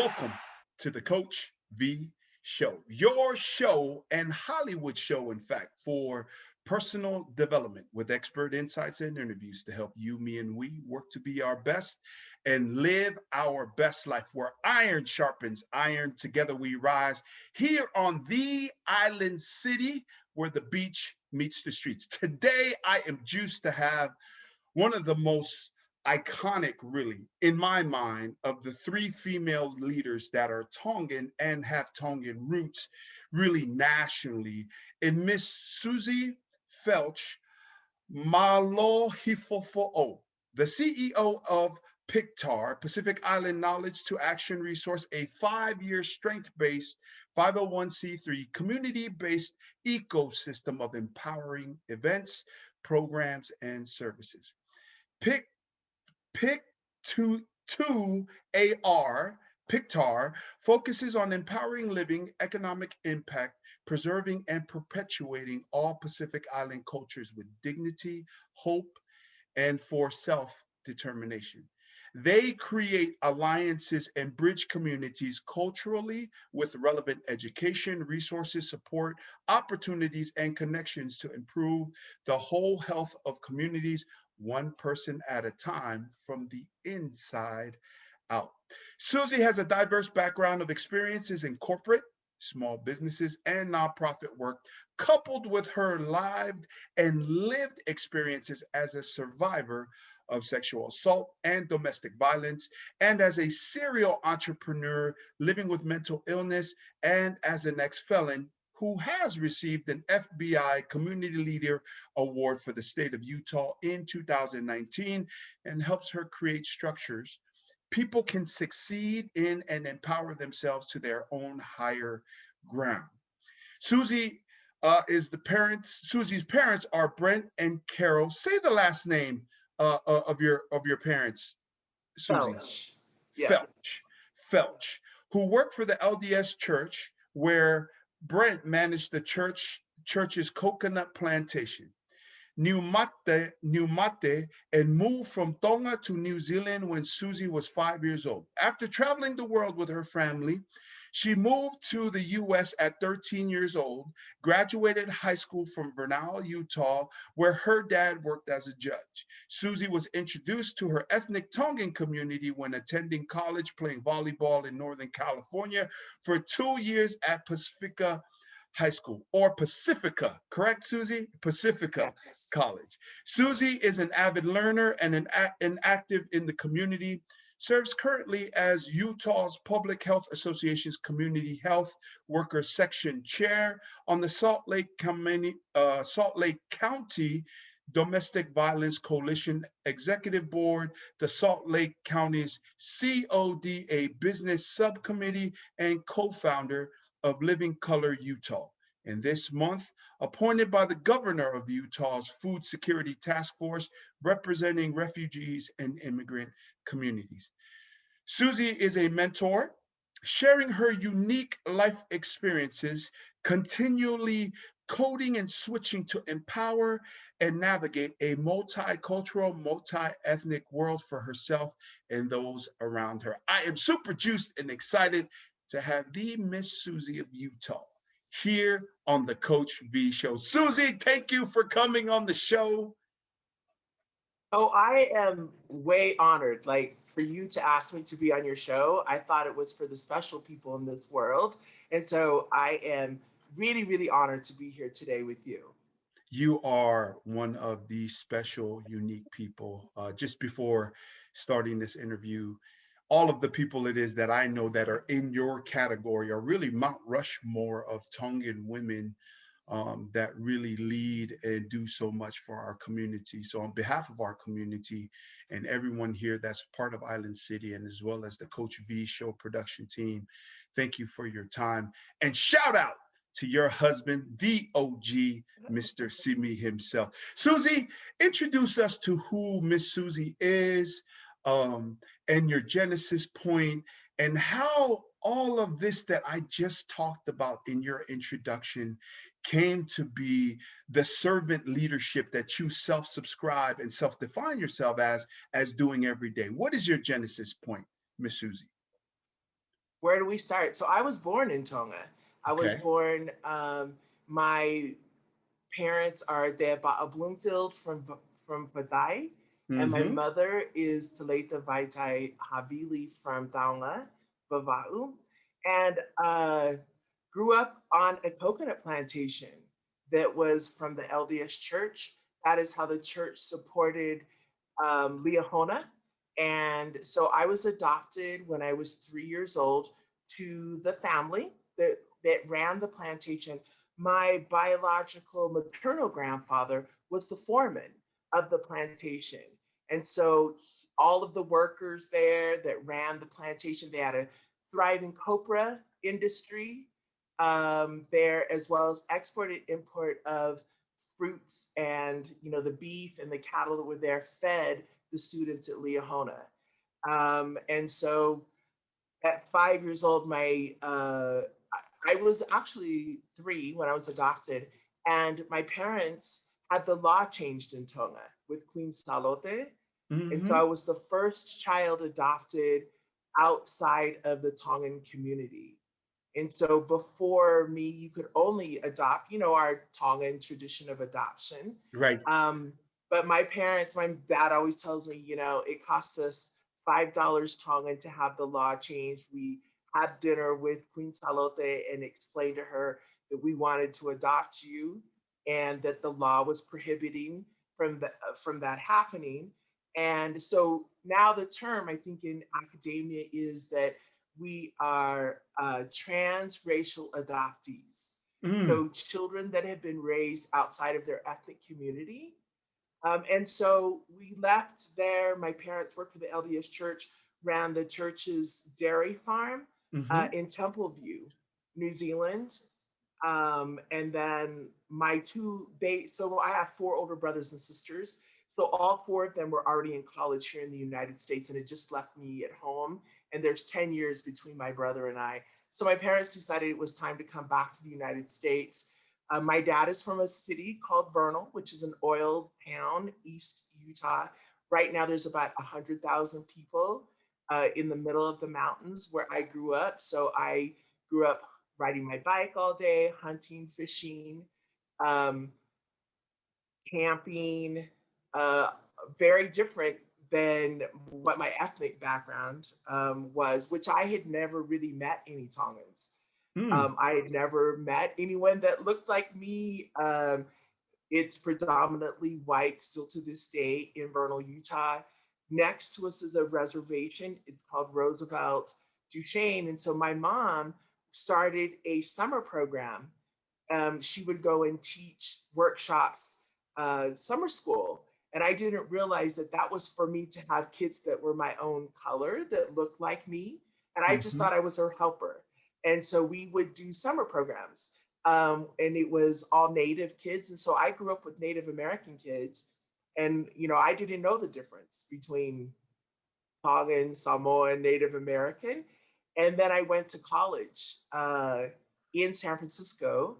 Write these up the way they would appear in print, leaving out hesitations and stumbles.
Welcome to the Coach V Show, your show and Hollywood show, in fact, for personal development with expert insights and interviews to help you, me, and we work to be our best and live our best life where iron sharpens iron. Together we rise here on the island city where the beach meets the streets. Today, I am juiced to have one of the most iconic, really, in my mind, of the three female leaders that are Tongan and have Tongan roots, really nationally, and Miss Susi Feltch-Malohifo'ou, the CEO of PIK2AR, Pacific Island Knowledge to Action Resource, a 5-year strength-based 501c3 community-based ecosystem of empowering events, programs, and services. PIK2AR, PIK2AR focuses on empowering living, economic impact, preserving and perpetuating all Pacific Island cultures with dignity, hope, and for self-determination. They create alliances and bridge communities culturally with relevant education, resources, support, opportunities, and connections to improve the whole health of communities, one person at a time from the inside out. Susi has a diverse background of experiences in corporate, small businesses, and nonprofit work, coupled with her lived and lived experiences as a survivor of sexual assault and domestic violence, and as a serial entrepreneur living with mental illness, and as an ex-felon who has received an FBI Community Leader Award for the state of Utah in 2019, and helps her create structures people can succeed in and empower themselves to their own higher ground. Susi Susi's parents are Brent and Carol. Say the last name of your parents, Susi. Felch. Yeah. Felch, who worked for the LDS Church, where Brent managed the church's coconut plantation. New Mate, and moved from Tonga to New Zealand when Susi was 5 years old. After traveling the world with her family, she moved to the US at 13 years old, graduated high school from Vernal, Utah, where her dad worked as a judge. Susi was introduced to her ethnic Tongan community when attending college, playing volleyball in Northern California for 2 years at Pacifica High School, or Pacifica, correct, Susi? Pacifica Yes. College. Susi is an avid learner and an active in the community, serves currently as Utah's Public Health Association's Community Health Workers Section Chair on the Salt Lake County Domestic Violence Coalition Executive Board, the Salt Lake County's CODA Business Subcommittee, and co-founder of Living Color Utah. And this month, appointed by the governor of Utah's Food Security Task Force, representing refugees and immigrant communities. Susi is a mentor, sharing her unique life experiences, continually coding and switching to empower and navigate a multicultural, multi-ethnic world for herself and those around her. I am super juiced and excited to have the Miss Susi of Utah here on the Coach V Show. Susi, thank you for coming on the show. Oh, I am way honored. Like, for you to ask me to be on your show, I thought it was for the special people in this world. And so I am really, really honored to be here today with you. You are one of the special, unique people. Just before starting this interview, all of the people it is that I know that are in your category are really Mount Rushmore of Tongan women that really lead and do so much for our community. So on behalf of our community and everyone here that's part of Island City, and as well as the Coach V Show production team, thank you for your time. And shout out to your husband, the OG, Mr. Simi himself. Susi, introduce us to who Miss Susi is, and your genesis point, and how all of this that I just talked about in your introduction came to be the servant leadership that you self-subscribe and self-define yourself as doing every day. What is your genesis point, Miss Susi? Where do we start? So I was born in Tonga. I was Okay. born, my parents are Deba Bloomfield from Vadai, and my Mm-hmm. mother is Talita Vaitai Havili from Taonga, Vava'u, and grew up on a coconut plantation that was from the LDS Church. That is how the church supported Liahona. And so I was adopted when I was 3 years old to the family that ran the plantation. My biological maternal grandfather was the foreman of the plantation. And so all of the workers there that ran the plantation, they had a thriving copra industry there, as well as export and import of fruits and the beef and the cattle that were there fed the students at Liahona. And so at 5 years old, I was actually 3 when I was adopted, and my parents had the law changed in Tonga with Queen Salote, and so I Mm-hmm. was the first child adopted outside of the Tongan community. And so before me, you could only adopt, our Tongan tradition of adoption. Right. Um, but my parents, my dad always tells me, it cost us $5 Tongan to have the law changed. We had dinner with Queen Salote and explained to her that we wanted to adopt you and that the law was prohibiting from that happening. And so now the term, I think, in academia is that we are transracial adoptees. Mm. So children that have been raised outside of their ethnic community. And so we left there. My parents worked for the LDS Church, ran the church's dairy farm Mm-hmm. in Templeview, New Zealand. And then so I have 4 older brothers and sisters. So all 4 of them were already in college here in the United States, and it just left me at home. And there's 10 years between my brother and I. So my parents decided it was time to come back to the United States. My dad is from a city called Vernal, which is an oil town, East Utah. Right now, there's about 100,000 people in the middle of the mountains where I grew up. So I grew up riding my bike all day, hunting, fishing, um, camping, uh, very different than what my ethnic background was, which I had never really met any Tongans. Mm. I had never met anyone that looked like me. It's predominantly white still to this day in Vernal, Utah. Next to us is a reservation. It's called Roosevelt Duchesne. And so my mom started a summer program. She would go and teach workshops, summer school. And I didn't realize that that was for me to have kids that were my own color, that looked like me. And I just Mm-hmm. thought I was her helper. And so we would do summer programs. And it was all Native kids. And so I grew up with Native American kids. And, I didn't know the difference between Tongan, Samoan, Native American. And then I went to college in San Francisco,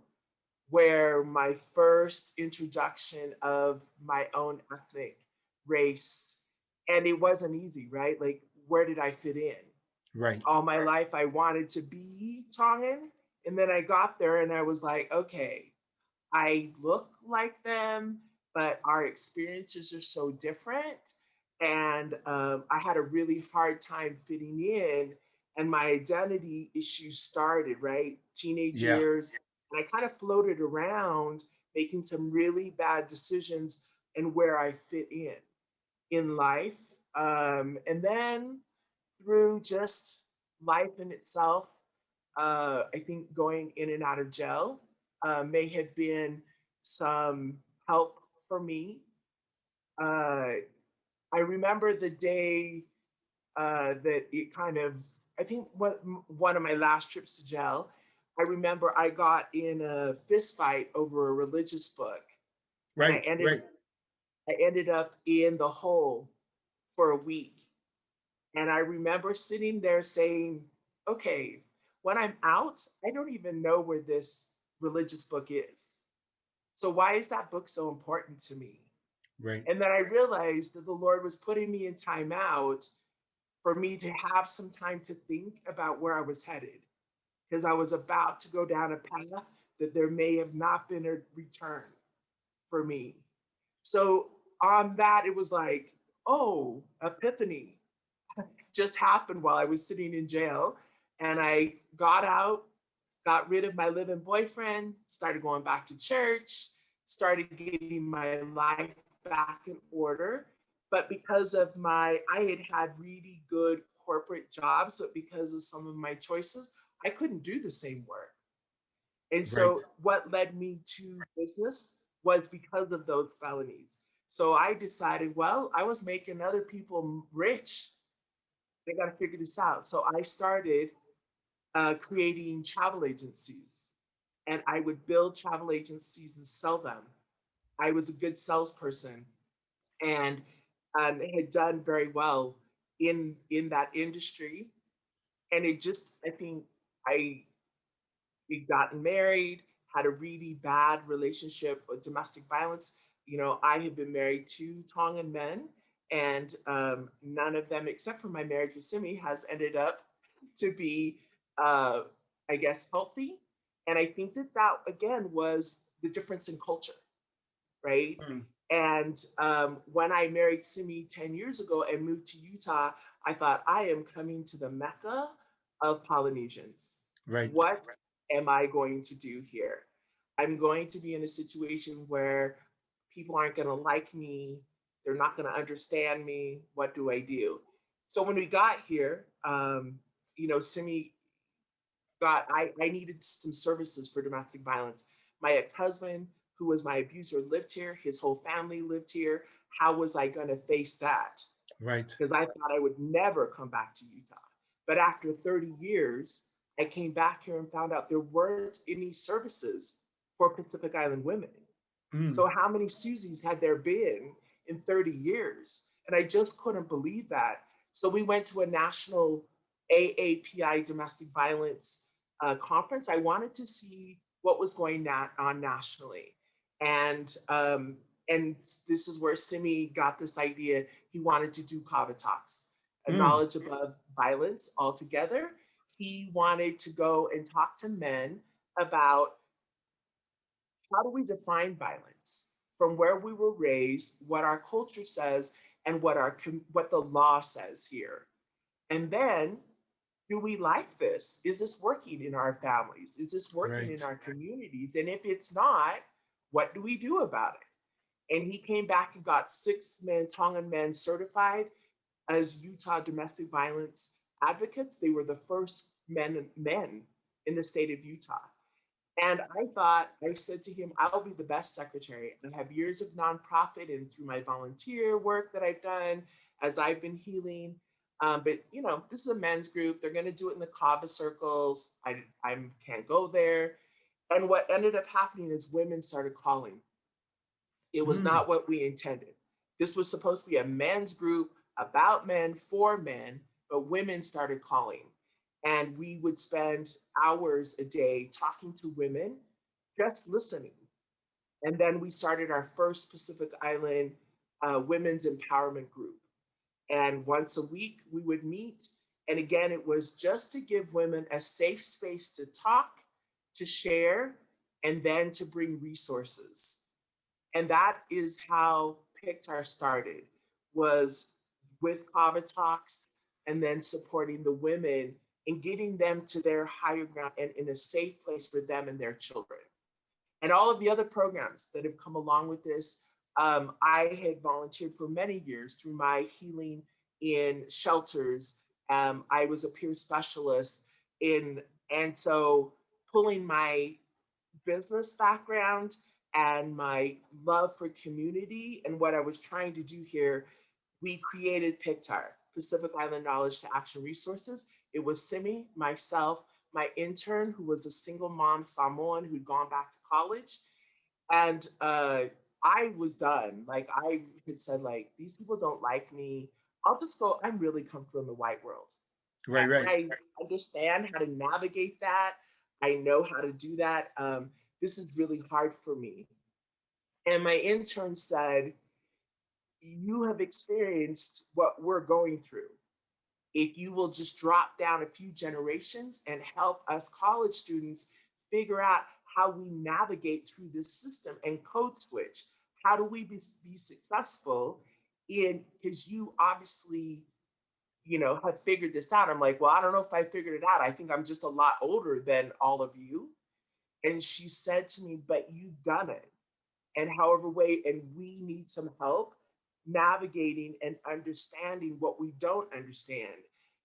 where my first introduction of my own ethnic race, and it wasn't easy, right? Like, where did I fit in? Right. All my life, I wanted to be Tongan. And then I got there and I was like, okay, I look like them, but our experiences are so different. And I had a really hard time fitting in, and my identity issues started, right? Teenage Yeah. years. And I kind of floated around making some really bad decisions and where I fit in life. And then through just life in itself, I think going in and out of jail may have been some help for me. Uh, I remember the day that it kind of, I think one of my last trips to jail, I remember I got in a fist fight over a religious book, and Right. Right. I ended up in the hole for a week. And I remember sitting there saying, okay, when I'm out, I don't even know where this religious book is. So why is that book so important to me? Right. And then I realized that the Lord was putting me in timeout for me to have some time to think about where I was headed, because I was about to go down a path that there may have not been a return for me. So on that, it was like, oh, epiphany just happened while I was sitting in jail. And I got out, got rid of my live-in boyfriend, started going back to church, started getting my life back in order. But because of I had had really good corporate jobs, but because of some of my choices, I couldn't do the same work. And Right. so what led me to business was because of those felonies. So I decided, well, I was making other people rich. They got to figure this out. So I started creating travel agencies, and I would build travel agencies and sell them. I was a good salesperson, and had done very well in that industry. And it just, I think, I we'd gotten married, had a really bad relationship with domestic violence. You know, I had been married to Tongan men, and none of them, except for my marriage with Simi, has ended up to be, uh, I guess, healthy. And I think that that, again, was the difference in culture, right? Mm. And when I married Simi 10 years ago and moved to Utah, I thought, I am coming to the Mecca of Polynesians. Right. What am I going to do here? I'm going to be in a situation where people aren't going to like me. They're not going to understand me. What do I do? So when we got here, Simi I needed some services for domestic violence. My ex-husband, who was my abuser, lived here. His whole family lived here. How was I going to face that? Right. Because I thought I would never come back to Utah. But after 30 years, I came back here and found out there weren't any services for Pacific Island women. Mm. So how many Susies had there been in 30 years? And I just couldn't believe that. So we went to a national AAPI domestic violence conference. I wanted to see what was going on nationally. And and this is where Simi got this idea. He wanted to do Kava Talks, a Mm. knowledge above violence altogether. He wanted to go and talk to men about how do we define violence from where we were raised, what our culture says, and what the law says here. And then, do we like this? Is this working in our families? Is this working in Right. our communities? And if it's not, what do we do about it? And he came back and got 6 men, Tongan men, certified as Utah domestic violence advocates. They were the first men in the state of Utah. And I said to him, I'll be the best secretary. I have years of nonprofit and through my volunteer work that I've done as I've been healing. But this is a men's group. They're going to do it in the Kava circles. I can't go there. And what ended up happening is women started calling. It was Mm. not what we intended. This was supposed to be a men's group about men for men, but women started calling. And we would spend hours a day talking to women, just listening. And then we started our first Pacific Island women's empowerment group. And once a week we would meet. And again, it was just to give women a safe space to talk, to share, and then to bring resources. And that is how PIK2AR started, was with Kava Talks and then supporting the women and getting them to their higher ground and in a safe place for them and their children. And all of the other programs that have come along with this, I had volunteered for many years through my healing in shelters. I was a peer specialist and so pulling my business background and my love for community and what I was trying to do here, we created PIK2AR, Pacific Island Knowledge to Action Resources. It was Simi, myself, my intern, who was a single mom Samoan who'd gone back to college. And I was done. Like I had said, like, these people don't like me. I'll just go, I'm really comfortable in the white world. Right. Right. I understand how to navigate that. I know how to do that. This is really hard for me. And my intern said, you have experienced what we're going through. if you will just drop down a few generations and help us college students figure out how we navigate through this system and code switch. How do we be successful in, because you obviously, have figured this out. I'm like, well, I don't know if I figured it out. I think I'm just a lot older than all of you. And she said to me, but you've done it. And however way, and we need some help navigating and understanding what we don't understand.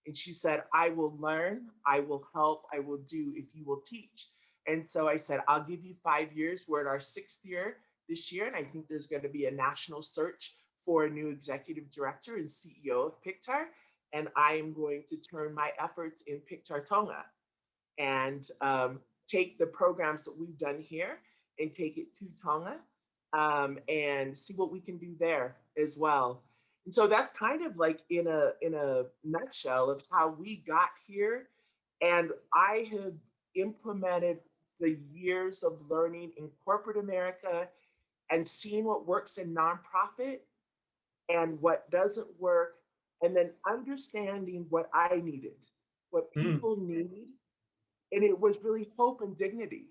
And she said, I will learn, I will help, I will do if you will teach. And so I said, I'll give you 5 years. We're in our 6th year this year. And I think there's going to be a national search for a new executive director and CEO of PIK2AR. And I am going to turn my efforts in PIK2AR Tonga and take the programs that we've done here and take it to Tonga, and see what we can do there as well. And so that's kind of like in a nutshell of how we got here. And I have implemented the years of learning in corporate America and seeing what works in nonprofit and what doesn't work, and then understanding what I needed, what Mm, people need. And it was really hope and dignity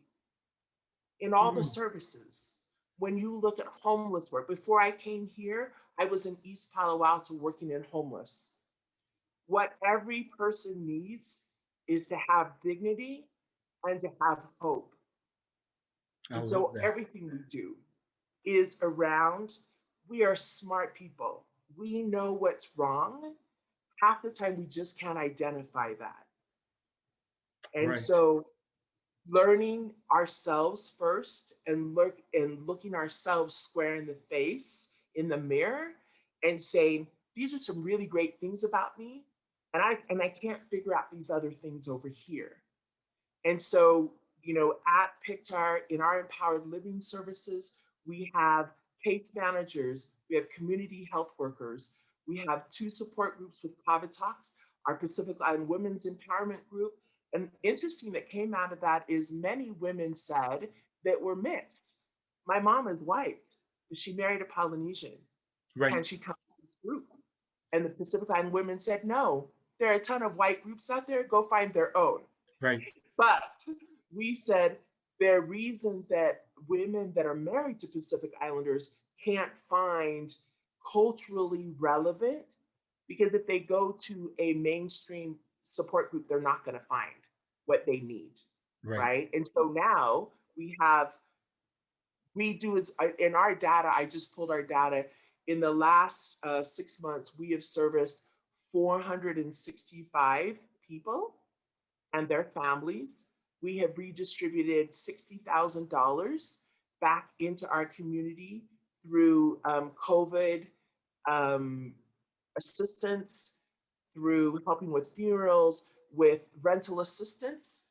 in all the mm, services. When you look at homeless work, before I came here, I was in East Palo Alto working in homeless. What every person needs is to have dignity and to have hope. I And love so that. everything we do is around, we are smart people. We know what's wrong. Half the time, we just can't identify that. And Right. so learning ourselves first and looking ourselves square in the face in the mirror and saying, these are some really great things about me, and I can't figure out these other things over here. And so, at PIK2AR, in our empowered living services, we have case managers, we have community health workers, we have 2 support groups with COVID Talks, our Pacific Island Women's Empowerment Group. And interesting that came out of that is many women said that we're mixed. My mom is white, but she married a Polynesian. Right. Can she come to this group? And the Pacific Island women said, no, there are a ton of white groups out there, go find their own. Right. But we said there are reasons that women that are married to Pacific Islanders can't find culturally relevant, because if they go to a mainstream support group, they're not going to find what they need, Right. right? And so now we do is in our data, I just pulled our data. In the last 6 months, we have serviced 465 people and their families. We have redistributed $60,000 back into our community through COVID um, assistance, through helping with funerals, with rental assistance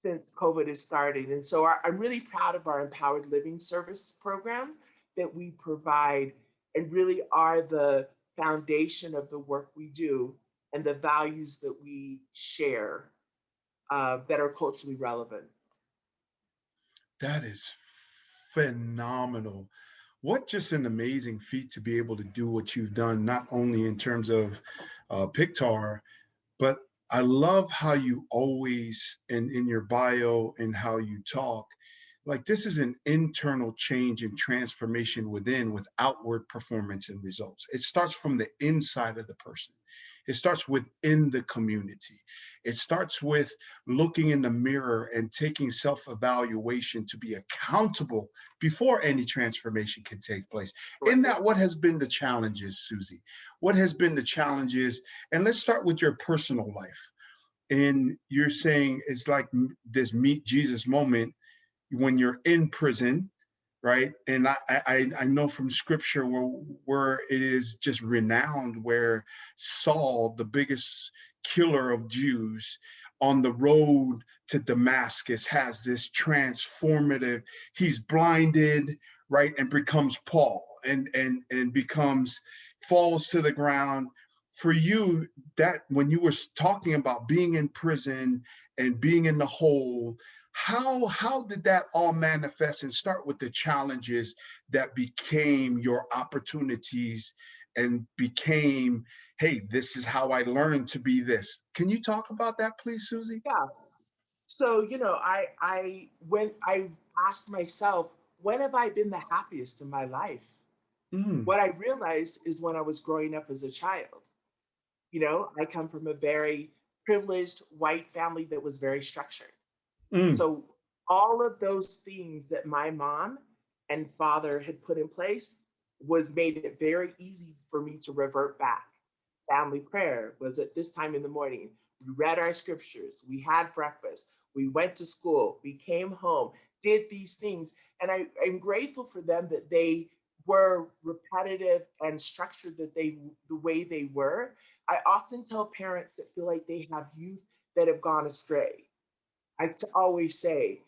since COVID is starting. And so I'm really proud of our empowered living service program that we provide and really are the foundation of the work we do and the values that we share that are culturally relevant. That is phenomenal. What just an amazing feat to be able to do what you've done, not only in terms of PIK2AR, but I love how you always, in your bio and how you talk, like this is an internal change and transformation within with outward performance and results. It starts from the inside of the person. It starts within the community. It starts with looking in the mirror and taking self-evaluation to be accountable before any transformation can take place. In Right. that, what has been the challenges, Susie? What has been the challenges? And let's start with your personal life. And you're saying it's like this meet Jesus moment when you're in prison, right? And I know from scripture where it is just renowned, where Saul, the biggest killer of Jews, on the road to Damascus has this transformative, he's blinded, right, and becomes Paul and becomes, falls to the ground. For you, that when you were talking about being in prison and being in the hole, how did that all manifest, and start with the challenges that became your opportunities and became, hey, this is how I learned to be this. Can you talk about that, please, Susie? Yeah. So, when I asked myself, when have I been the happiest in my life? Mm, What I realized is when I was growing up as a child. I come from a very privileged white family that was very structured. mm, So all of those things that my mom and father had put in place was made it very easy for me to revert back. Family prayer was at this time in the morning. We read our scriptures, we had breakfast, we went to school, we came home, did these things. And I'm grateful for them that they were repetitive and structured the way they were. I often tell parents that feel like they have youth that have gone astray. Always say,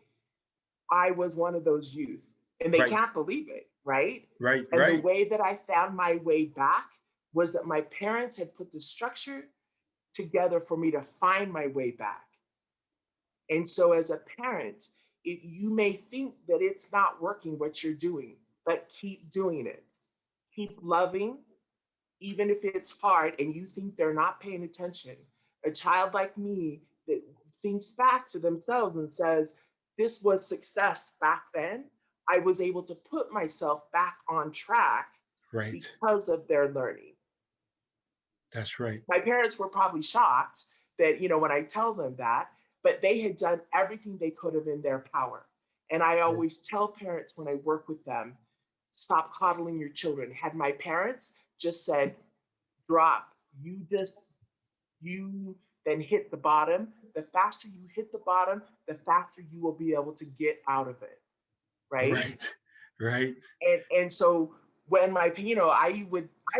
I was one of those youth, and they right, can't believe it, right? right, And the right, way that I found my way back was that my parents had put the structure together for me to find my way back. And so, as a parent, you may think that it's not working what you're doing, but keep doing it. Keep loving, even if it's hard and you think they're not paying attention. A child like me that thinks back to themselves and says, this was success back then. I was able to put myself back on track right. because of their learning. That's right. My parents were probably shocked that, when I tell them that, but they had done everything they could have in their power. And I Right. always tell parents when I work with them, stop coddling your children. Had my parents just said, drop. You then hit the bottom. The faster you hit the bottom, the faster you will be able to get out of it. Right. Right. Right. And so when I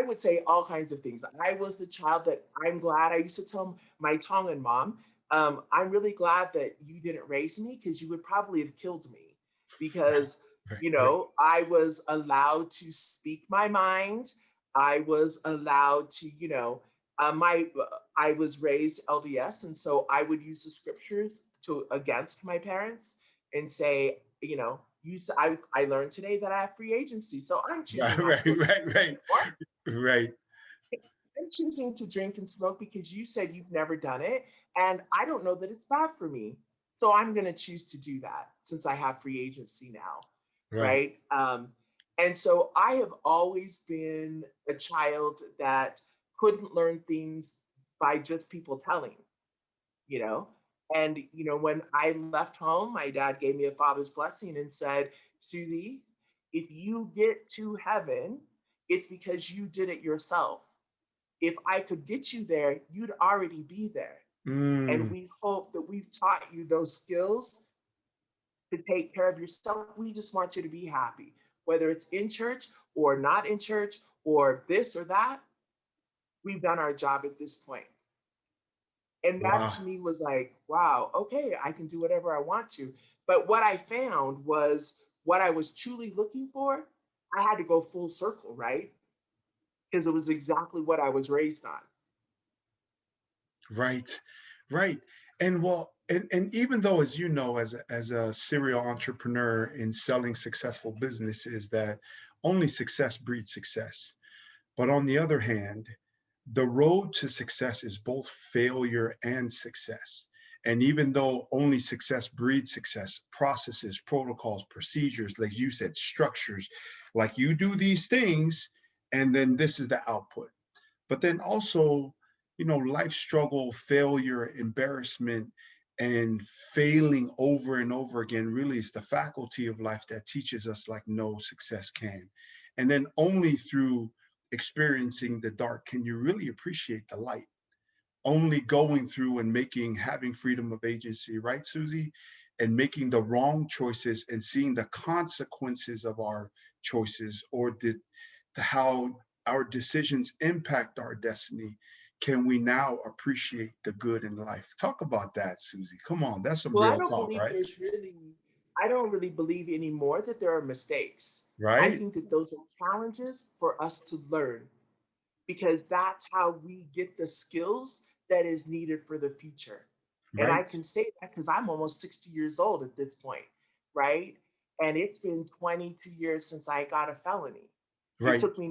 would say all kinds of things. I was the child that I'm glad. I used to tell my Tongan mom, I'm really glad that you didn't raise me because you would probably have killed me because Right. Right. I was allowed to speak my mind. I was allowed to, my I was raised LDS, and so I would use the scriptures to against my parents and say, I learned today that I have free agency, so I'm Right. choosing not to Right. go to Right. Right. anymore. Right. I'm choosing to drink and smoke because you said you've never done it, and I don't know that it's bad for me. So I'm going to choose to do that since I have free agency now, Right. right? And so I have always been a child that couldn't learn things by just people telling, you know. And when I left home, my dad gave me a father's blessing and said, Susie, if you get to heaven, it's because you did it yourself. If I could get you there, you'd already be there. And Mm, we hope that we've taught you those skills to take care of yourself. We just want you to be happy, whether it's in church or not in church or this or that. We've done our job at this point. And that wow. to me was like, wow, okay, I can do whatever I want to. But what I found was what I was truly looking for, I had to go full circle, right? Because it was exactly what I was raised on. Right. Right. And well, and even though, as you know, as a serial entrepreneur in selling successful businesses, that only success breeds success. But on the other hand, the road to success is both failure and success. And even though only success breeds success, processes, protocols, procedures, like you said, structures, like you do these things, and then this is the output. But then also, life struggle, failure, embarrassment, and failing over and over again really is the faculty of life that teaches us like no success can. And then only through experiencing the dark can you really appreciate the light. Only going through and having freedom of agency, right, Susie? And making the wrong choices and seeing the consequences of our choices, or how our decisions impact our destiny, can we now appreciate the good in life. Talk about that, Susie. Come on, that's some Well, real talk, right? I don't really believe anymore that there are mistakes. I Right. think that those are challenges for us to learn because that's how we get the skills that is needed for the future. And I Right. can say that because I'm almost 60 years old at this point, right? And it's been 22 years since I got a felony. It Right. took me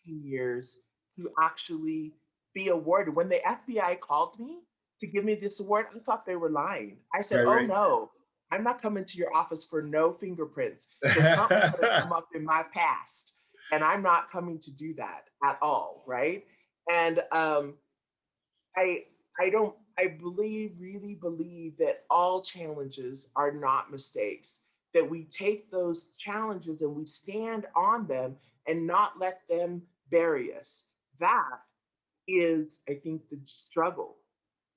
19 years to actually be awarded. When the FBI called me to give me this award, I thought they were lying. I said, Right, oh right. no, I'm not coming to your office for no fingerprints because something could have come up in my past. And I'm not coming to do that at all, right? And I I don't really believe that all challenges are not mistakes. That we take those challenges and we stand on them and not let them bury us. That is, I think, the struggle.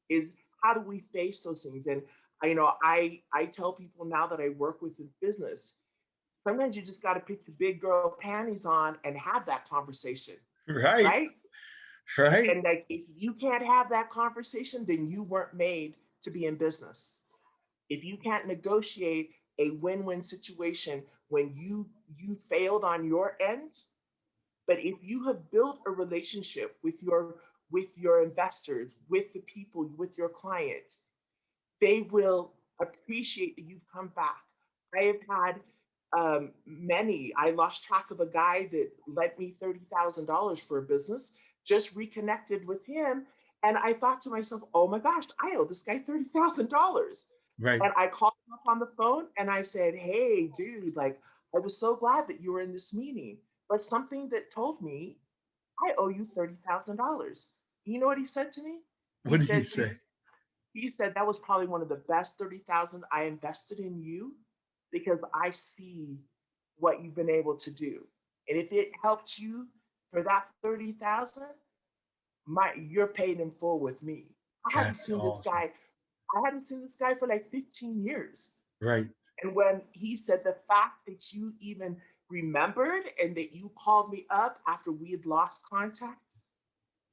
Is how do we face those things? And I tell people now that I work with in business, sometimes you just got to put the big girl panties on and have that conversation, Right, right? right. And like, if you can't have that conversation, then you weren't made to be in business. If you can't negotiate a win-win situation when you failed on your end, but if you have built a relationship with your investors, with the people, with your clients, they will appreciate that you've come back. I have had many. I lost track of a guy that lent me $30,000 for a business, just reconnected with him. And I thought to myself, oh my gosh, I owe this guy $30,000. Right. And I called him up on the phone and I said, hey, dude, like, I was so glad that you were in this meeting, but something that told me I owe you $30,000. You know what he said to me? He What did he said, say? he said that was probably one of the best 30,000 I invested in you because I see what you've been able to do. And if it helped you for that 30,000, you're paid in full with me. I hadn't That's seen this awesome. guy. I hadn't seen this guy for like 15 years. Right. And when he said the fact that you even remembered and that you called me up after we had lost contact,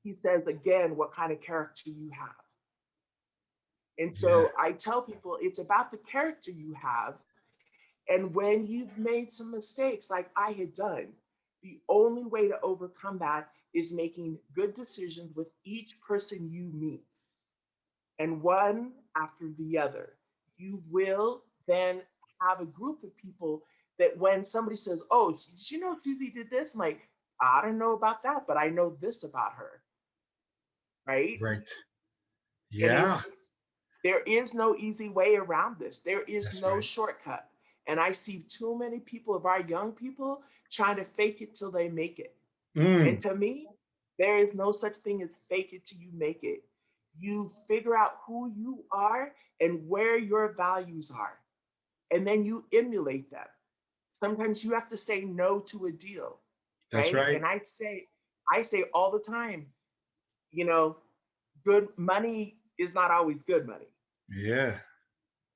he says again what kind of character you have. And Yeah. so I tell people it's about the character you have. And when you've made some mistakes, like I had done, the only way to overcome that is making good decisions with each person you meet, and one after the other. You will then have a group of people that when somebody says, oh, did you know Susie did this? I'm like, I don't know about that, but I know this about her, right? Right. And Yeah. there is no easy way around this. There is That's no right. shortcut. And I see too many people of our young people trying to fake it till they make it. And Mm. to me, there is no such thing as fake it till you make it. You figure out who you are and where your values are, and then you emulate them. Sometimes you have to say no to a deal, That's right? right. And I say all the time, you know, good money is not always good money, Yeah.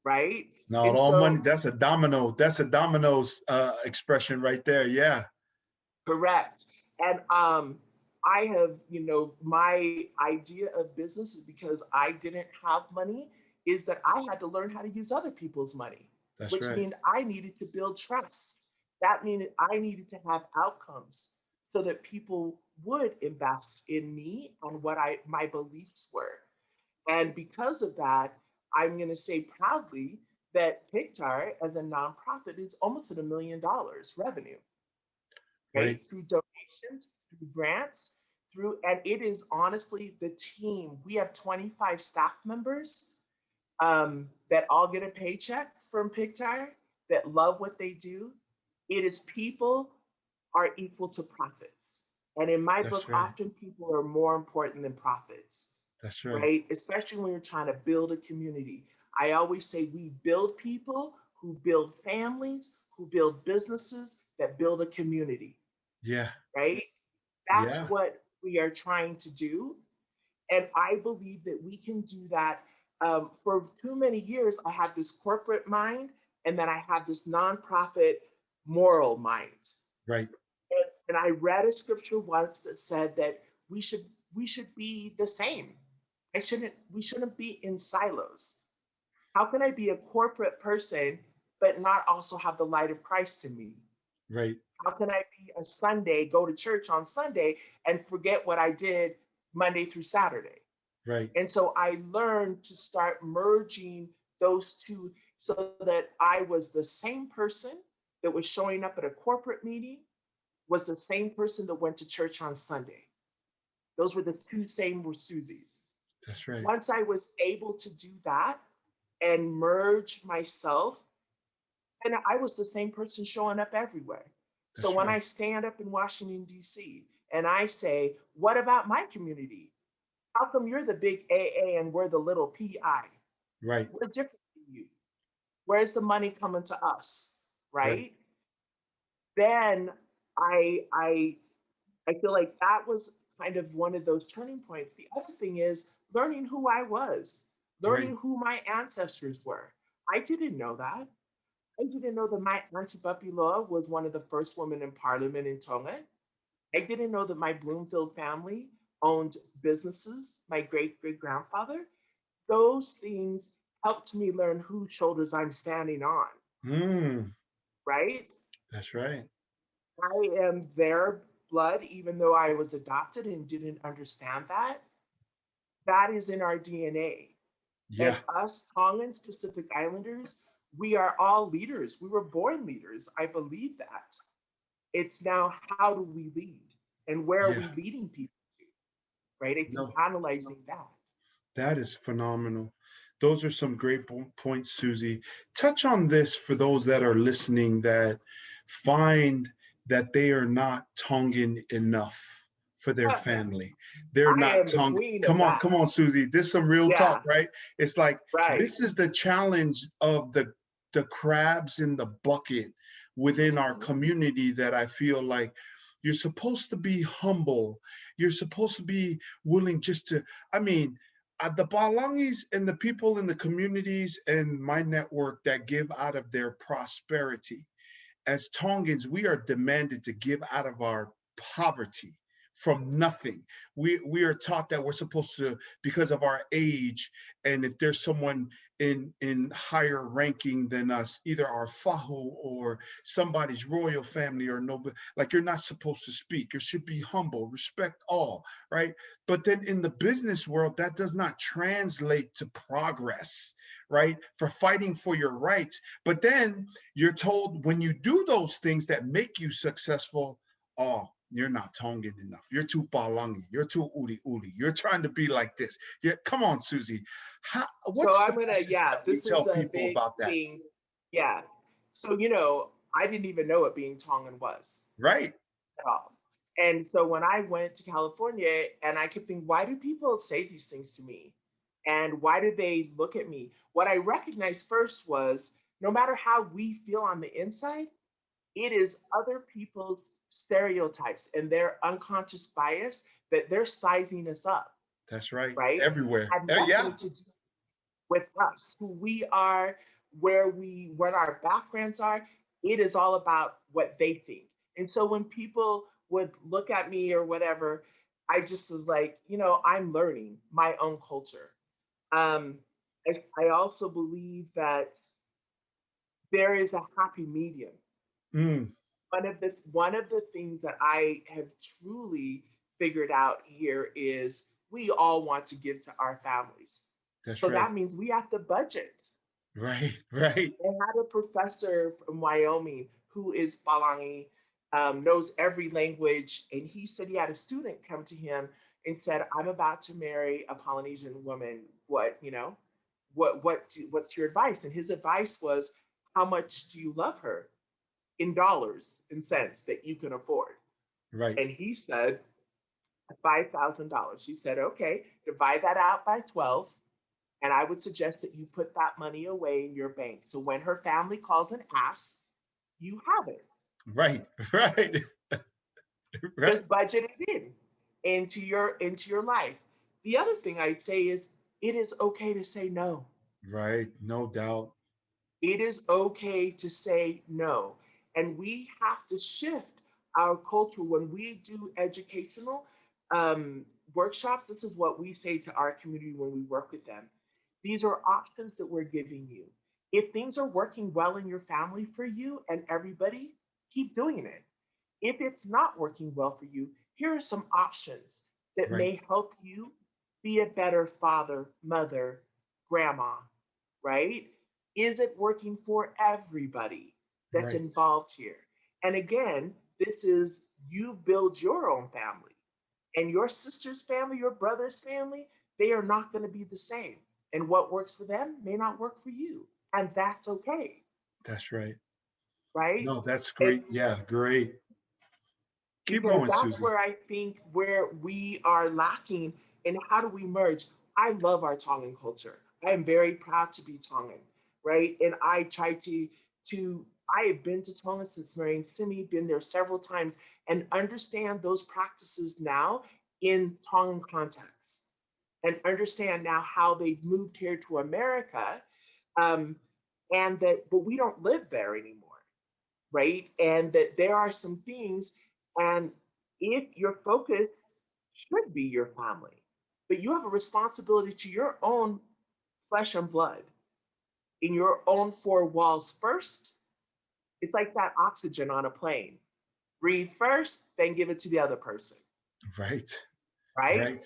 right? Not And all money. so, That's a domino. That's a dominoes expression right there. Yeah. correct. And I have, my idea of business is because I didn't have money, is that I had to learn how to use other people's money, That's which right. means I needed to build trust. That means I needed to have outcomes so that people would invest in me on what my beliefs were. And because of that, I'm going to say proudly that PIK2AR as a nonprofit is almost at $1 million revenue, Right. right? Through donations, through grants, and it is honestly the team. We have 25 staff members that all get a paycheck from PIK2AR that love what they do. It is people are equal to profits. And in my That's book, right. often people are more important than profits, That's right. right? Especially when you're trying to build a community. I always say we build people who build families, who build businesses that build a community, Yeah. right? That's Yeah. what we are trying to do. And I believe that we can do that. For too many years, I had this corporate mind, and then I had this nonprofit moral mind. Right. And I read a scripture once that said that we should be the same. We shouldn't be in silos. How can I be a corporate person but not also have the light of Christ in me? Right. How can I be a Sunday, go to church on Sunday and forget what I did Monday through Saturday? Right. And so I learned to start merging those two so that I was the same person that was showing up at a corporate meeting, was the same person that went to church on Sunday. Those were the two same Susies. That's right. Once I was able to do that and merge myself, and I was the same person showing up everywhere. So That's when right. I stand up in Washington, D.C., and I say, what about my community? How come you're the big AA and we're the little PI? Right. We're different from you. Where's the money coming to us? Right. Right? Then I I I feel like that was kind of one of those turning points. The other thing is learning who I was, Right. learning who my ancestors were. I didn't know that. I didn't know that my Auntie Bappiloa was one of the first women in parliament in Tonga. I didn't know that my Bloomfield family owned businesses, my great great grandfather. Those things helped me learn whose shoulders I'm standing on, Mm, right? that's right. I am their blood, even though I was adopted and didn't understand that. That is in our DNA. Yeah. And us Tongans, Pacific Islanders, we are all leaders. We were born leaders. I believe that. It's now how do we lead and where are Yeah. we leading people to, right? I think No, analyzing that. that is phenomenal. Those are some great points, Susie. Touch on this for those that are listening that find that they are not Tongan enough for their family. They're I not am the Tongan. queen of that. Come on, Susie. This is some real talk, Yeah, right? It's like right. this is the challenge of the crabs in the bucket within our Mhm. community that I feel like you're supposed to be humble. You're supposed to be willing just to, I mean, the Balangis and the people in the communities and my network that give out of their prosperity. As Tongans, we are demanded to give out of our poverty from nothing. We are taught that we're supposed to, because of our age, and if there's someone in higher ranking than us, either our fahu or somebody's royal family or noble, like you're not supposed to speak. You should be humble, respect all, right? But then in the business world, that does not translate to progress, right? For fighting for your rights. But then you're told when you do those things that make you successful, oh, you're not Tongan enough. You're too Palangi. You're too Uli Uli. You're trying to be like this. Yeah, come on, Susie. So What's the I'm gonna, message yeah, that you this tell is a people big about that? thing. Yeah. So, I didn't even know what being Tongan was Right, at all. And so when I went to California and I kept thinking, why do people say these things to me? And why do they look at me? What I recognized first was no matter how we feel on the inside, it is other people's stereotypes and their unconscious bias that they're sizing us up, that's right. right? Everywhere. Had Yeah, nothing to do with us, who we are, what our backgrounds are. It is all about what they think. And so when people would look at me or whatever, I just was like, I'm learning my own culture. Um, I also believe that there is a happy medium. mm, One of the things that I have truly figured out here is we all want to give to our families. that's So right. that means we have to budget. Right, right, I had a professor from Wyoming who is Palangi, knows every language, and he said he had a student come to him and said, "I'm about to marry a Polynesian woman. What's your advice?" And his advice was, "How much do you love her in dollars and cents that you can afford?" right, And he said, $5,000. He said, "Okay, divide that out by 12. And I would suggest that you put that money away in your bank. So when her family calls and asks, you have it. right, right, right, Just budget it in into your life." The other thing I'd say is it is okay to say no. right. No doubt. It is okay to say no. And we have to shift our culture when we do educational um, workshops. This is what we say to our community when we work with them. These are options that we're giving you. If things are working well in your family for you and everybody, keep doing it. If it's not working well for you, here are some options that Right, may help you be a better father, mother, grandma, right? Is it working for everybody that's right. involved here? And again, this is you build your own family. And your sister's family, your brother's family, they are not going to be the same. And what works for them may not work for you. And that's okay, That's right. right? No, that's And great. Yeah, great. Keep because going, that's Susie. where I think where we are lacking, and how do we merge? I love our Tongan culture. I am very proud to be Tongan, right? And I try to I have been to Tonga since marrying Simi, been there several times, and understand those practices now in Tongan context, and understand now how they've moved here to America, um, and that but we don't live there anymore, right? And that there are some things, and if your focus should be your family, but you have a responsibility to your own flesh and blood in your own four walls first. It's like that oxygen on a plane. Breathe first, then give it to the other person, Right, right? right.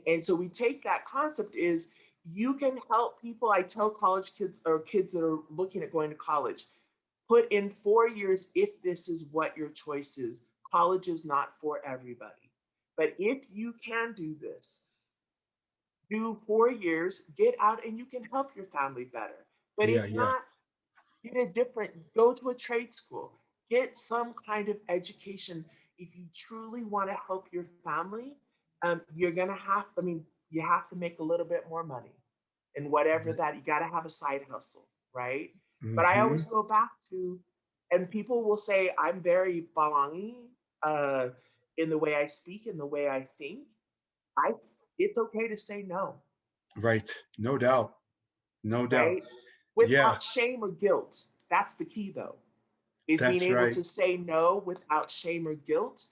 And so we take that concept is you can help people. I tell college kids or kids that are looking at going to college, put in 4 years if this is what your choice is. College is not for everybody. But if you can do this, do 4 years, get out, and you can help your family better. But Yeah, if yeah. not, get a different, go to a trade school, get some kind of education. If you truly want to help your family, you're going to have, I mean, you have to make a little bit more money. And whatever that, you got to have a side hustle, right? But I Mm-hmm. always go back to, and people will say, I'm very balangi uh, in the way I speak, in the way I think. I, it's okay to say no, Right. No doubt. No doubt. right? Yeah, Without shame or guilt. That's the key, though, is being that's able right. to say no without shame or guilt,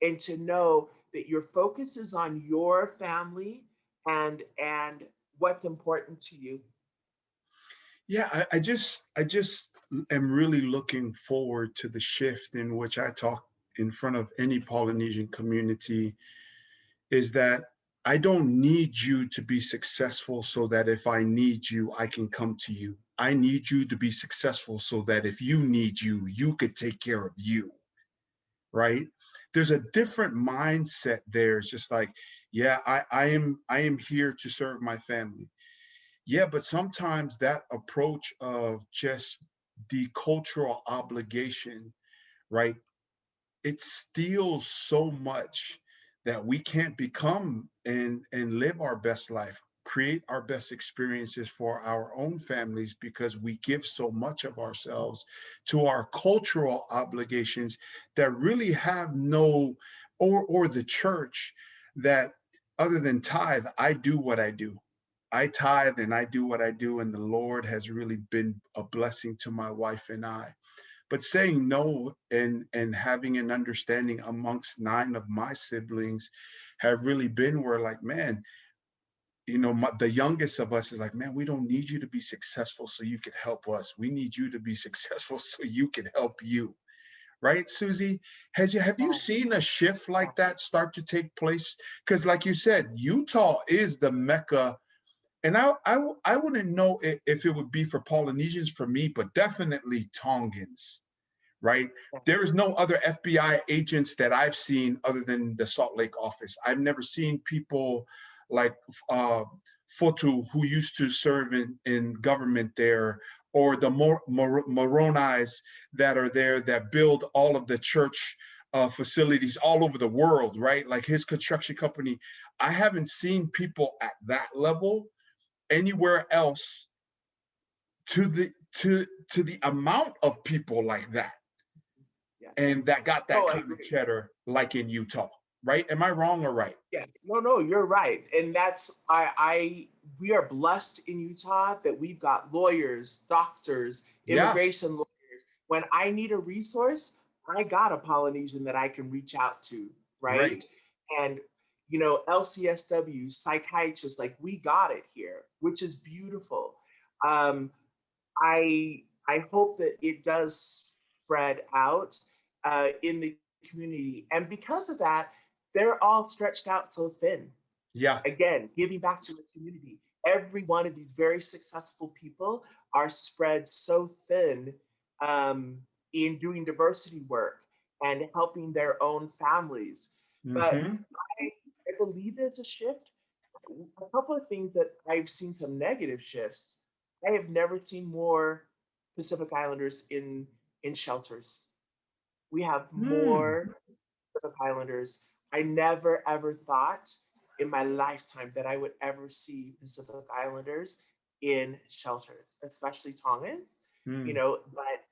and to know that your focus is on your family and what's important to you. Yeah, I just am really looking forward to the shift in which I talk in front of any Polynesian community is that I don't need you to be successful so that if I need you, I can come to you. I need you to be successful so that if you need you, you could take care of you, right? There's a different mindset there. It's just like, yeah, I am here to serve my family. Yeah, but sometimes that approach of just the cultural obligation, right? It steals so much that we can't become and live our best life, create our best experiences for our own families because we give so much of ourselves to our cultural obligations that really have no or the church that other than tithe, I do what I do. I tithe and I do what I do, and the Lord has really been a blessing to my wife and I. But saying no and having an understanding amongst nine of my siblings have really been where, like, man, the youngest of us is like, man, we don't need you to be successful so you can help us. We need you to be successful so you can help you. Right, Susie? Have you Yes, seen a shift yes, like that start to take place? Because, like you said, Utah is the mecca, and I wouldn't know if it would be for Polynesians for me, but definitely Tongans, right? yes, There is no other FBI agents that I've seen other than the Salt Lake office. I've never seen people like uh, Fotu, who used to serve in government there, or the Moronis that are there that build all of the church facilities all over the world, right? Like his construction company. I haven't seen people at that level anywhere else to the amount of people like that yes. and that got that No, I kind of agree. cheddar like in Utah, right? Am I wrong or right? Yeah, no, no, you're right. And that's we are blessed in Utah that we've got lawyers, doctors, Yeah, immigration lawyers. When I need a resource, I got a Polynesian that I can reach out to, right. right? And LCSW, psychiatrists, like we got it here, which is beautiful. Um, I hope that it does spread out in the community, and because of that, they're all stretched out so thin. Yeah. Again, giving back to the community. Every one of these very successful people are spread so thin um, in doing diversity work and helping their own families. But Mm-hmm. believe there's a shift. A couple of things that I've seen some negative shifts. I have never seen more Pacific Islanders in shelters. We have Mm, more Pacific Islanders. I never ever thought in my lifetime that I would ever see Pacific Islanders in shelters, especially Tongan, mm, but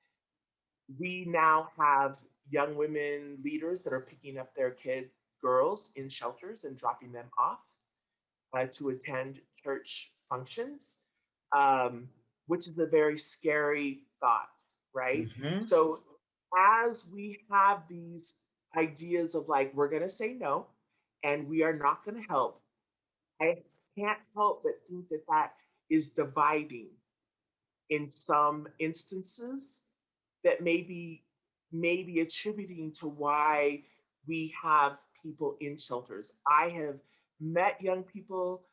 we now have young women leaders that are picking up their kids, girls in shelters and dropping them off to attend church functions, um, which is a very scary thought, right? mm-hmm. So, as we have these ideas of like, we're going to say no and we are not going to help, I can't help but think that that is dividing in some instances that maybe attributing to why we have people in shelters. I have met young people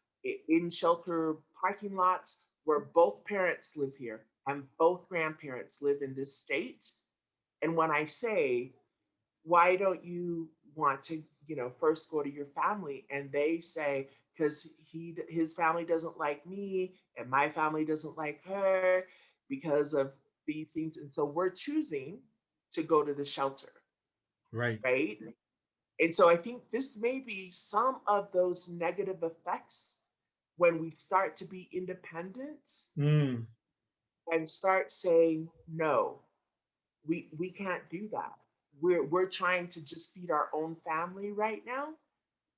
in shelter parking lots where both parents live here and both grandparents live in this state. And when I say, why don't you want to, first go to your family? And they say, because his family doesn't like me and my family doesn't like her because of these things. And so we're choosing to go to the shelter, Right. right? And so I think this may be some of those negative effects when we start to be independent Mm, and start saying, no, we can't do that. We're trying to just feed our own family right now.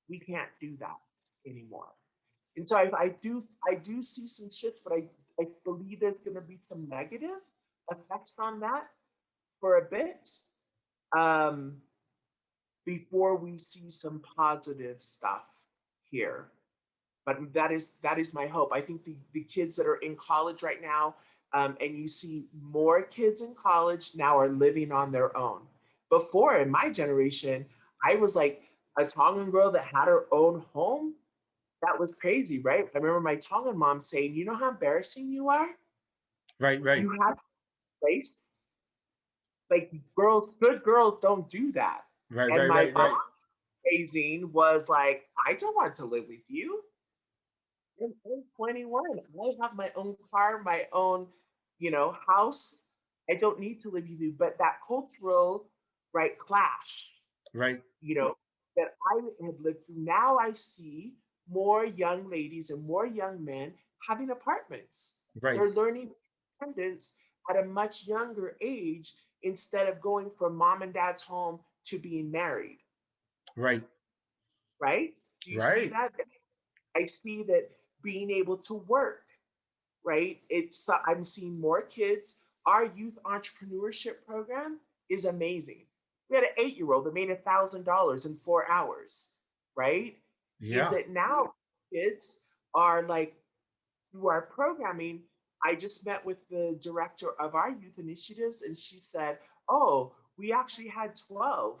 We can't do that anymore. And so I do see some shifts, but I believe there's going to be some negative effects on that for a bit um, before we see some positive stuff here. But that is my hope. I think the kids that are in college right now, and you see more kids in college now are living on their own. Before in my generation, I was like a Tongan girl that had her own home. That was crazy, right? I remember my Tongan mom saying, "You know how embarrassing you are? right, right, You have a place. Like good girls don't do that." right, And right, my right, mom right, raising was like, "I don't want to live with you. I'm 21. I have my own car, my own, house. I don't need to live with you." But that cultural, right, clash, right, you know, that I had lived through. Now I see more young ladies and more young men having apartments. right, They're learning independence at a much younger age instead of going from mom and dad's home to being married, right, right? Do you see right, that? I see that being able to work, right? I'm seeing more kids. Our youth entrepreneurship program is amazing. We had an 8-year-old that made $1,000 in 4 hours, right? Is yeah, that now kids are like through our programming? I just met with the director of our youth initiatives, and she said, "Oh, we actually had 12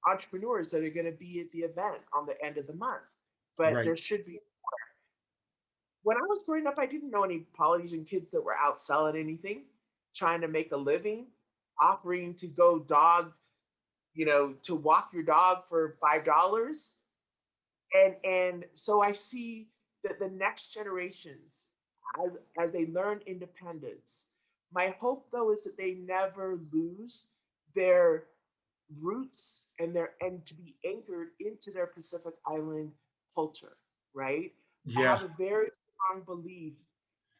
entrepreneurs that are going to be at the event on the end of the month, but right, there should be." When I was growing up, I didn't know any Polynesian kids that were out selling anything, trying to make a living, offering to go to walk your dog for $5. And so I see that the next generations, as they learn independence, my hope though is that they never lose their roots and to be anchored into their Pacific Island culture, right? I yeah, have a very strong belief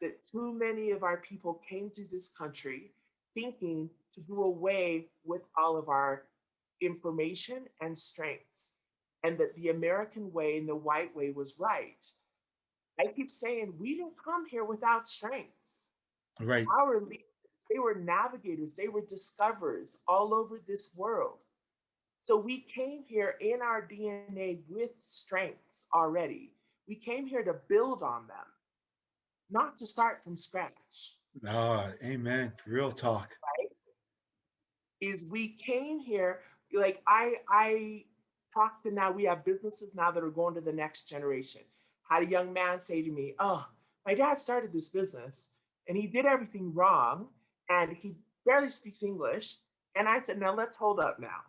that too many of our people came to this country thinking to do away with all of our information and strengths, and that the American way and the white way was right. I keep saying we didn't come here without strengths. right, Our leaders, they were navigators, they were discoverers all over this world. So we came here in our DNA with strengths already. We came here to build on them, not to start from scratch, ah, amen, real talk, right? Is we came here, like I talked to, now we have businesses now that are going to the next generation. Had a young man say to me, "Oh, my dad started this business and he did everything wrong and he barely speaks English." And I said, "Now let's hold up now.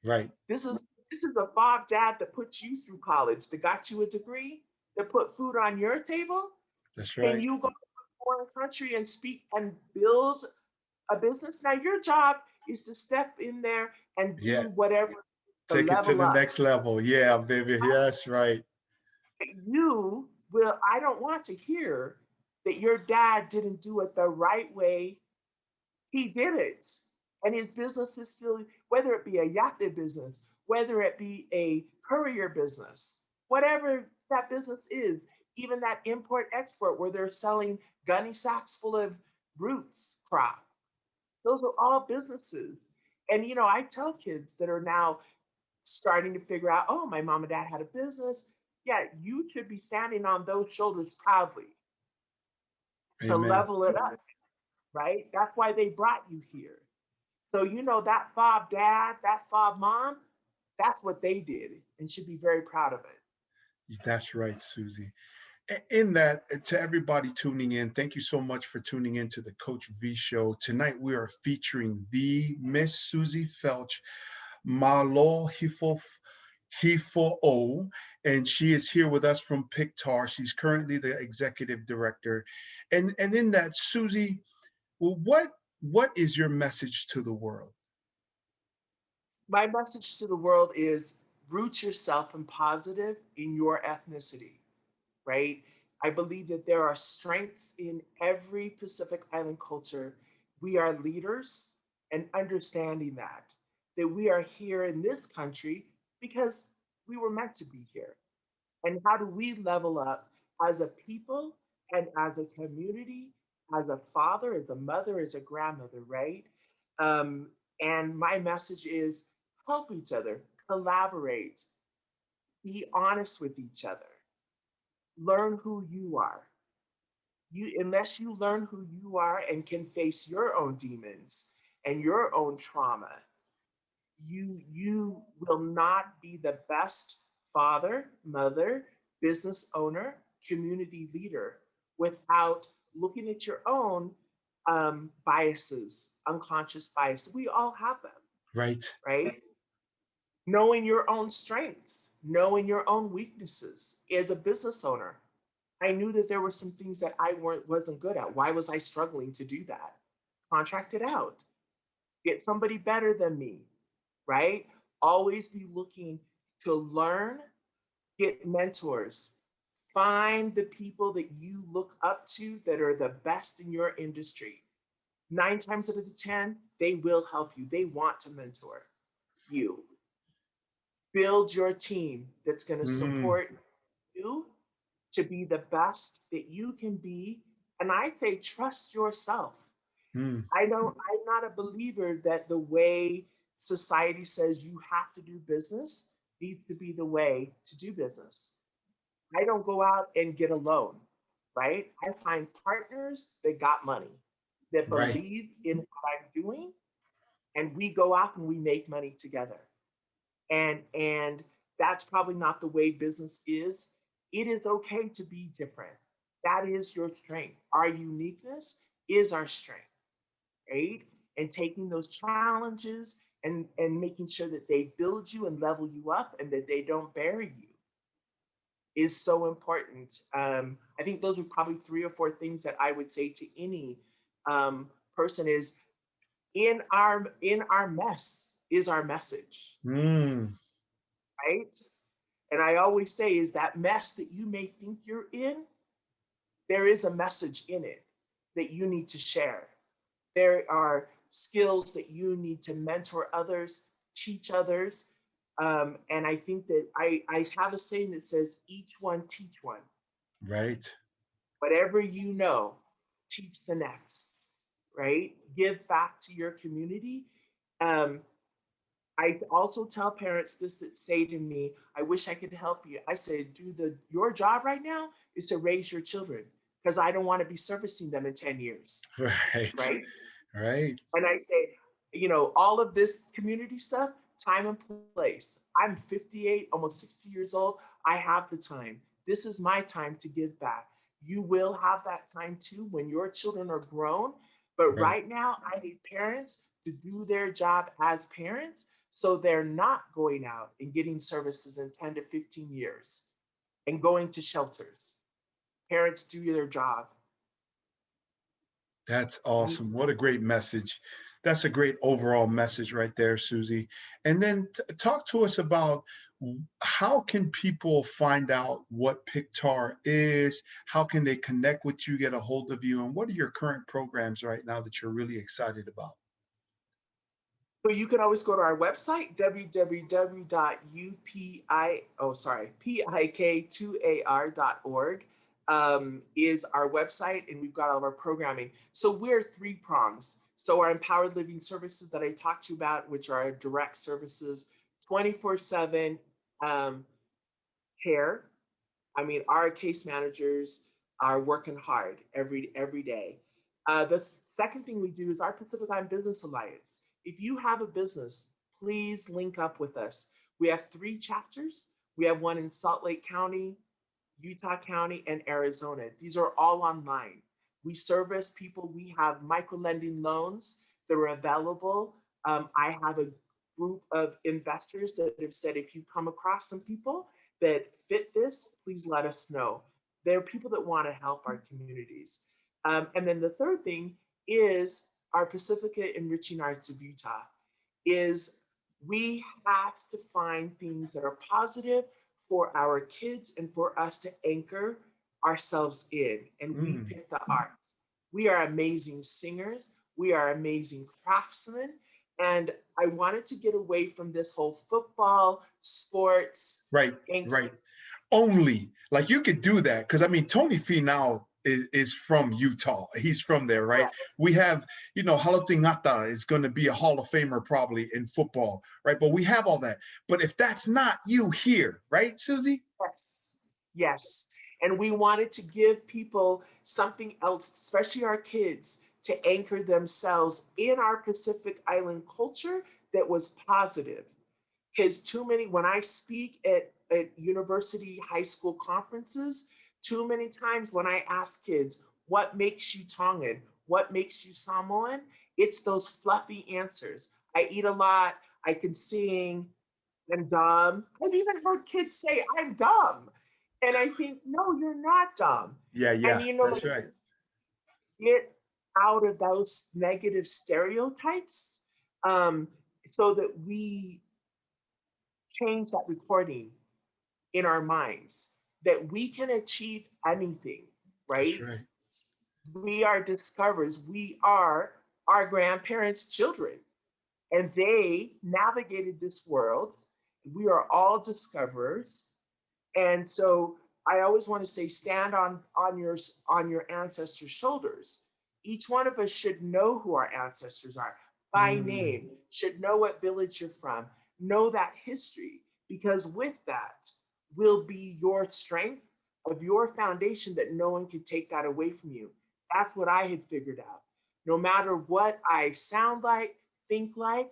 right, This is This is a Bob dad that put you through college, that got you a degree, that put food on your table, That's and right. you go to a foreign country and speak and build a business. Now your job is to step in there and Yeah. do whatever to Take it to level the up. next level. Yeah, baby. Yeah, that's right. You will, I don't want to hear that your dad didn't do it the right way. He did it. And his business is still, whether it be a yacht business, whether it be a courier business, whatever that business is, even that import export where they're selling gunny sacks full of roots crop. Those are all businesses. And I tell kids that are now starting to figure out, oh, my mom and dad had a business. Yeah, you should be standing on those shoulders proudly to Amen. level it up, right? That's why they brought you here. So that fob dad, that fob mom, that's what they did and should be very proud of it. That's right, Susie. In that, to everybody tuning in, thank you so much for tuning in to the Coach V Show. Tonight, we are featuring the Miss Susi Feltch-Malohifo'ou, and she is here with us from PIK2AR. She's currently the executive director. And in that, Susie, well, what is your message to the world? My message to the world is root yourself in positive in your ethnicity, right? I believe that there are strengths in every Pacific Island culture. We are leaders, and understanding that we are here in this country because we were meant to be here. And how do we level up as a people and as a community, as a father, as a mother, as a grandmother, right? Um, and my message is help each other, collaborate, be honest with each other, learn who you are. Unless you learn who you are and can face your own demons and your own trauma, you will not be the best father, mother, business owner, community leader without looking at your own biases, unconscious bias. We all have them, Right. right? Knowing your own strengths, knowing your own weaknesses. As a business owner, I knew that there were some things that I wasn't good at. Why was I struggling to do that? Contract it out. Get somebody better than me, right? Always be looking to learn, get mentors, find the people that you look up to that are the best in your industry. 9 times out of the 10, they will help you. They want to mentor you. Build your team that's going to Mm, support you to be the best that you can be. And I say, trust yourself. mm, I'm not a believer that the way society says you have to do business needs to be the way to do business. I don't go out and get a loan, right? I find partners that got money, that right. believe in what I'm doing, and we go out and we make money together. And that's probably not the way business is. It is okay to be different. That is your strength. Our uniqueness is our strength, right? And taking those challenges and making sure that they build you and level you up and that they don't bury you is so important. I think those are probably 3 or 4 things that I would say to any person is in our mess is our message, Mm, right? And I always say is that mess that you may think you're in, there is a message in it that you need to share. There are skills that you need to mentor others, teach others. And I think that I have a saying that says, each one teach one. right. Whatever you know, teach the next, right? Give back to your community. Um, I also tell parents this that say to me, I wish I could help you. I say, your job right now is to raise your children because I don't want to be servicing them in 10 years, Right. right? Right. And I say, all of this community stuff, time and place. I'm 58, almost 60 years old. I have the time. This is my time to give back. You will have that time too when your children are grown. But Right. right now, I need parents to do their job as parents So they're not going out and getting services in 10 to 15 years and going to shelters. Parents do their job. That's awesome. What a great message. That's a great overall message right there, Susie. And then talk to us about how can people find out what PIK2AR is? How can they connect with you, get a hold of you? And what are your current programs right now that you're really excited about? So you can always go to our website, pik2ar.org, is our website, and we've got all of our programming. So we're three prongs. So our empowered living services that I talked to you about, which are direct services, 24/7 care. I mean, our case managers are working hard every day. The second thing we do is our Pacific Island Business Alliance. If you have a business, please link up with us. We have 3 chapters. We have one in Salt Lake County, Utah County, and Arizona. These are all online. We service people. We have micro lending loans that are available. I have a group of investors that have said, if you come across some people that fit this, please let us know. There are people that want to help our communities. And then the third thing is our Pacifica Enriching Arts of Utah is we have to find things that are positive for our kids and for us to anchor ourselves in. And we pick the arts. We are amazing singers. We are amazing craftsmen. And I wanted to get away from this whole football, sports. Right, right. Only, like you could do that. Because I mean, Tony Finau is from Utah. He's from there, right? Yeah. We have, you know, Halotingata is going to be a Hall of Famer probably in football, right? But we have all that. But if that's not you here, right, Susie? Yes. Yes. And we wanted to give people something else, especially our kids, to anchor themselves in our Pacific Island culture that was positive. Because too many, when I speak at university, high school conferences, too many times when I ask kids, what makes you Tongan? What makes you Samoan? It's those fluffy answers. I eat a lot. I can sing. I'm dumb. I've even heard kids say, I'm dumb. And I think, no, you're not dumb. Yeah, And yeah, you know, that's like, right. get out of those negative stereotypes um, so that we change that recording in our minds that we can achieve anything, That's right? right. We are discoverers. We are our grandparents' children, and they navigated this world. We are all discoverers. And so I always want to say, stand on your ancestors' shoulders. Each one of us should know who our ancestors are by name, should know what village you're from, know that history, because with that will be your strength of your foundation that no one can take that away from you. That's what I had figured out. No matter what I sound like, think like,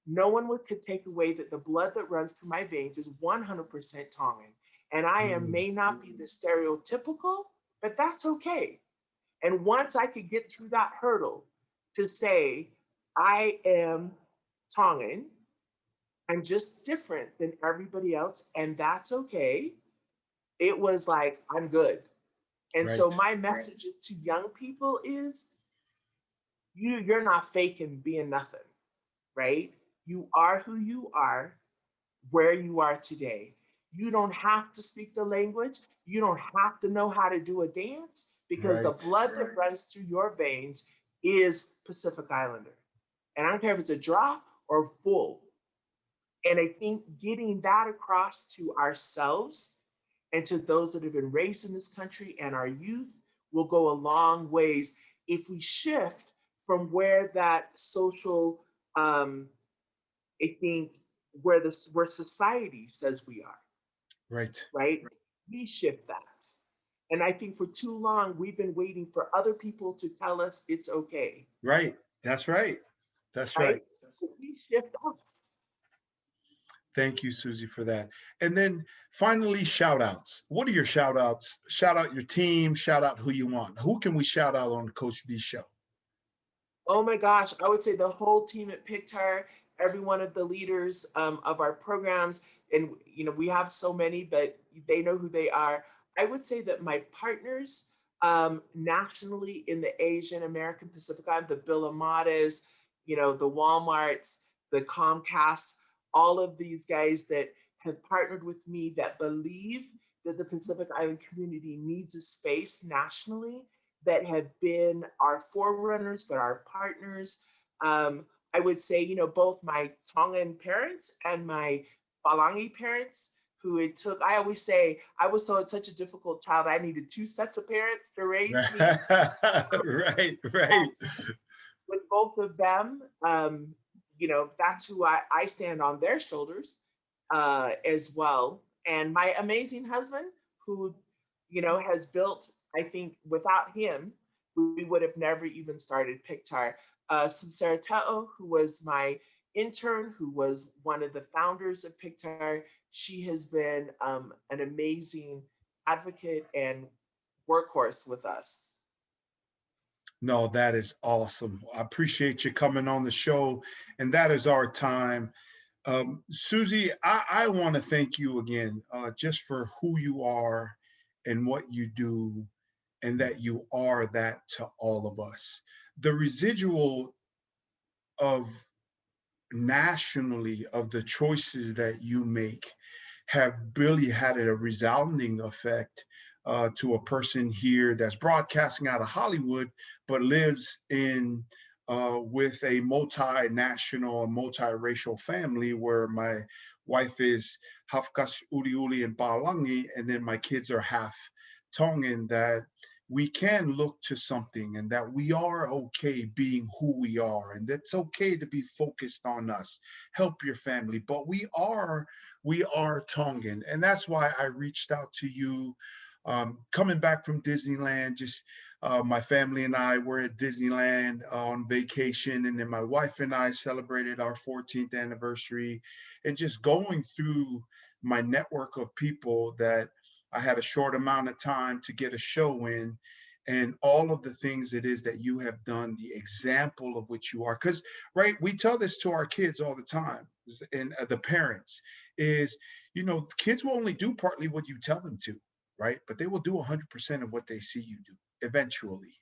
no one could take away that the blood that runs through my veins is 100% Tongan. And may not be the stereotypical, but that's okay. And once I could get through that hurdle to say, I am Tongan, I'm just different than everybody else, and that's okay. It was like, I'm good. And so Right. my message to young people is you're not faking being nothing, right? You are who you are, where you are today. You don't have to speak the language. You don't have to know how to do a dance because the Right. blood that runs through your veins is Pacific Islander. And I don't care if it's a drop or full. And I think getting that across to ourselves and to those that have been raised in this country and our youth will go a long ways if we shift from where that social, I think, where society says we are, Right. right? We shift that. And I think for too long, we've been waiting for other people to tell us it's okay, Right. That's right. That's right. right? So we shift us. Thank you, Susie, for that. And then finally, shout outs. What are your shout outs? Shout out your team, shout out who you want. Who can we shout out on the Coach V show? Oh my gosh, I would say the whole team at PIK2AR, every one of the leaders of our programs, and we have so many, but they know who they are. I would say that my partners nationally in the Asian American Pacific Island, the Bill Amadas, the Walmarts, the Comcasts, all of these guys that have partnered with me that believe that the Pacific Island community needs a space nationally, that have been our forerunners, but our partners. I would say, both my Tongan parents and my Palangi parents, who it took, I always say, I was such a difficult child. I needed two sets of parents to raise me. Right, right. With both of them, that's who I stand on their shoulders as well. And my amazing husband, who, has built, I think without him, we would have never even started PIK2AR. Sinceritao, who was my intern, who was one of the founders of PIK2AR, she has been an amazing advocate and workhorse with us. No, that is awesome. I appreciate you coming on the show, and that is our time. Susie, I want to thank you again, just for who you are and what you do, and that you are that to all of us. The residual of nationally of the choices that you make have really had a resounding effect to a person here that's broadcasting out of Hollywood, but lives in with a multinational, multiracial family where my wife is half Kas Uli Uli and Palangi, and then my kids are half Tongan. That we can look to something, and that we are okay being who we are, and that's okay to be focused on us, help your family, but we are Tongan. And that's why I reached out to you. Coming back from Disneyland, just my family and I were at Disneyland on vacation, and then my wife and I celebrated our 14th anniversary, and just going through my network of people that I had a short amount of time to get a show in, and all of the things it is that you have done, the example of which you are. Because, right, we tell this to our kids all the time, and the parents is, kids will only do partly what you tell them to, right? But they will do 100% of what they see you do eventually,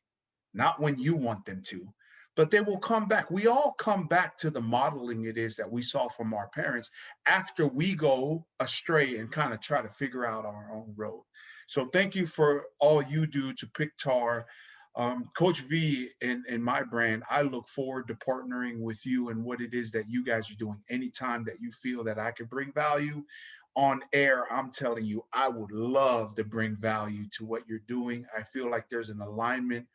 not when you want them to, but they will come back. We all come back to the modeling it is that we saw from our parents after we go astray and kind of try to figure out our own road. So thank you for all you do to PIK2AR. Coach V and my brand, I look forward to partnering with you and what it is that you guys are doing. Anytime that you feel that I can bring value on air, I'm telling you, I would love to bring value to what you're doing. I feel like there's an alignment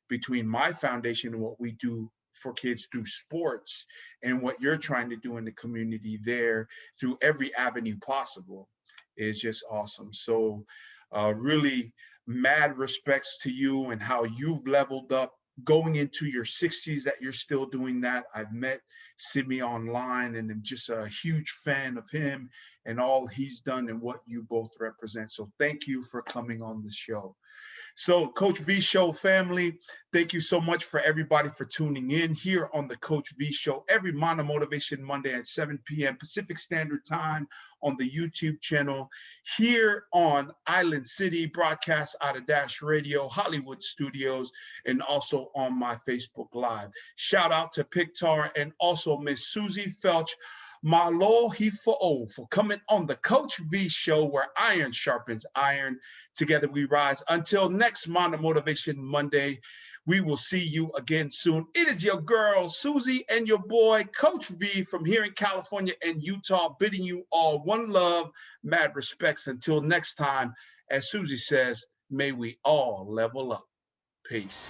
between my foundation and what we do for kids through sports, and what you're trying to do in the community there through every avenue possible is just awesome. So really mad respects to you and how you've leveled up going into your 60s, that you're still doing that. I've met Simi online, and I'm just a huge fan of him and all he's done and what you both represent. So thank you for coming on the show. So, Coach V Show family, thank you so much for everybody for tuning in here on the Coach V Show every Mono Motivation Monday at 7 p.m. Pacific Standard Time on the YouTube channel, here on Island City, broadcast out of Dash Radio, Hollywood Studios, and also on my Facebook Live. Shout out to PIK2AR and also Miss Susi Feltch-Malohifo'ou for coming on the Coach V Show, where iron sharpens iron. Together we rise. Until next Mono Motivation Monday, we will see you again soon. It is your girl, Susie, and your boy, Coach V, from here in California and Utah, bidding you all one love, mad respects. Until next time, as Susie says, may we all level up. Peace.